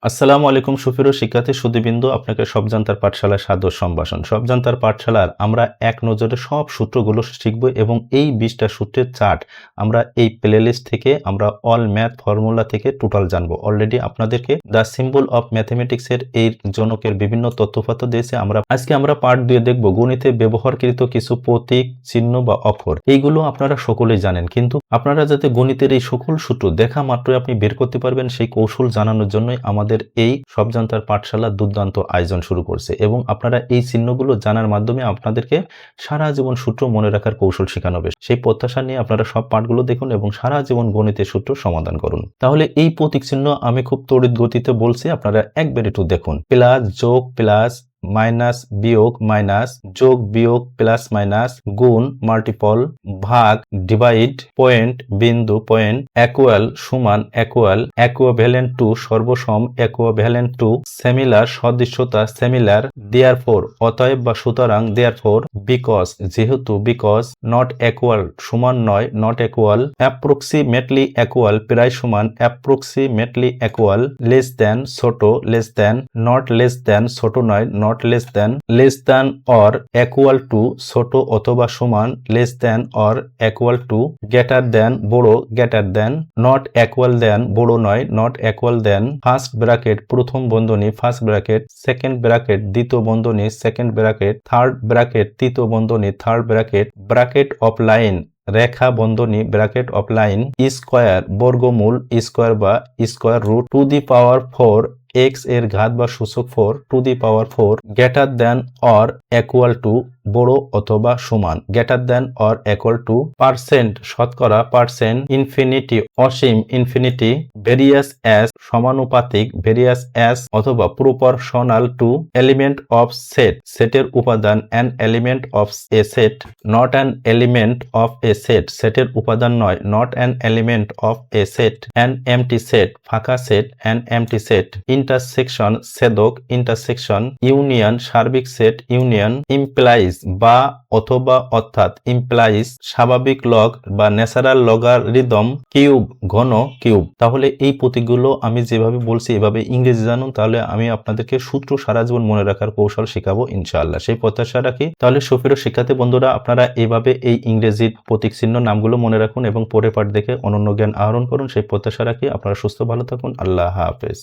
আসসালামু আলাইকুম সুপ্রিয় শিক্ষার্থী সুধীবৃন্দ, আপনাকে সব জান্তার পাঠশালায় সাদর সম্ভাষণ। সব জান্তার পাঠশালার আমরা এক নজরে সব সূত্রগুলো শিখব এবং এই 20টা সূত্রের চার্ট আমরা এই প্লেলিস্ট থেকে আমরা অল ম্যাথ ফর্মুলা থেকে টোটাল জানবো। অলরেডি আপনাদেরকে দ্য সিম্বল অফ ম্যাথমেটিক্সের এই জনকের বিভিন্ন তথ্যপাত্র দিয়েছে। আজকে আমরা পার্ট 2 দেখব গণিতে ব্যবহারকৃত কিছু প্রতীক, চিহ্ন বা অক্ষর। এইগুলো আপনারা সকলেই জানেন, কিন্তু আপনারা যাতে গণিতের এই সকল সূত্র দেখা মাত্রই আপনি বের করতে পারবেন সেই কৌশল জানানোর জন্যই আমাদের এই সব জান্তার পাঠশালা দুর্দান্ত আয়োজন শুরু করছে এবং আপনারা এই চিহ্নগুলো জানার মাধ্যমে আপনাদেরকে সারা জীবন সূত্র মনে রাখার কৌশল শেখানো হবে। সেই প্রত্যাশা নিয়ে আপনারা সব পাঠগুলো দেখুন এবং সারা জীবন গণিতের সূত্র সমাধান করুন। তাহলে এই প্রতীক চিহ্ন আমি খুব তড়িৎ গতিতে বলছি, আপনারা একবার একটু দেখুন। প্লাস, যোগ, প্লাস, মাইনাস, বিয়োগ, মাইনাস, যোগ, বিয়োগ, প্লাস, মাইনাস, গুণ, মাল্টিপল, ভাগ, ডিভাইড, পয়েন্ট, বিন্দু, পয়েন্ট, একুয়াল, সমান, একুয়াল, একুইভ্যালেন্ট টু, সর্বসম, একুইভ্যালেন্ট টু, সিমিলার, সদৃশ্যতা, সিমিলার, দেয়ারফর, অতএব বা সুতরাং, দেয়ারফর, বিকজ, যেহেতু, বিকজ, নট একুয়াল, সমান নয়, নট একুয়াল, অ্যাপ্রক্সিমেটলি একুয়াল, প্রায় সমান, অ্যাপ্রক্সিমেটলি একুয়াল, লেস দেন, ছোট, less than, not less than, ছোট নয়, not less than or equal to, ছোট অথবা সমান, less than or equal to, greater than, বড়, greater than, not equal than, বড় নয়, not equal than, first bracket প্রথম বন্ধনী, ফার্স্ট ব্র্যাকেট, সেকেন্ড ব্র্যাকেট দ্বিতীয় বন্ধনী, সেকেন্ড ব্র্যাকেট, থার্ড ব্র্যাকেট তৃতীয় বন্ধনী, third bracket, bracket of line রেখা বন্ধনী, ব্র্যাকেট অফ লাইন, স্কয়ার বর্গমূল, স্কয়ার বা square root, to the power 4 x এর ঘাত বা সূচক 4, to the power 4, greater than or equal to, বড় অথবা সমান, greater than or equal to, percent শতকরা, পার্সেন্ট, ইনফিনিটি অসীম, ইনফিনিটি, ভেরিয়াস অ্যাজ সমানুপাতিক, ভেরিয়াস অ্যাজ অথবা proportional to, element of set সেটের উপাদান, an element of a set, not an element of a set সেটের উপাদান নয়, not an element of a set, an empty set ফাঁকা set, an empty set, intersection ছেদক, intersection, union সার্বিক set, union, implies বা অথবা অর্থাৎ, ইমপ্লাইজ স্বাভাবিক লগ বা ন্যাচারাল লগারিদম, কিউব ঘন, কিউব। তাহলে এই প্রতীকগুলো আমি যেভাবে বলছি এভাবে ইংরেজি জানুন, তাহলে আমি আপনাদেরকে সূত্র সারা জীবন মনে রাখার কৌশল শেখাবো ইনশাআল্লাহ, সেই প্রত্যাশা রাখি। তাহলে সুপ্রিয় শিক্ষার্থী বন্ধুরা, আপনারা এইভাবে এই ইংরেজির প্রতীক চিহ্ন নামগুলো মনে রাখুন এবং পরে পাঠ দেখে অনন্য জ্ঞান আহরণ করুন, সেই প্রত্যাশা রাখি। আপনারা সুস্থ ভালো থাকুন। আল্লাহ হাফেজ।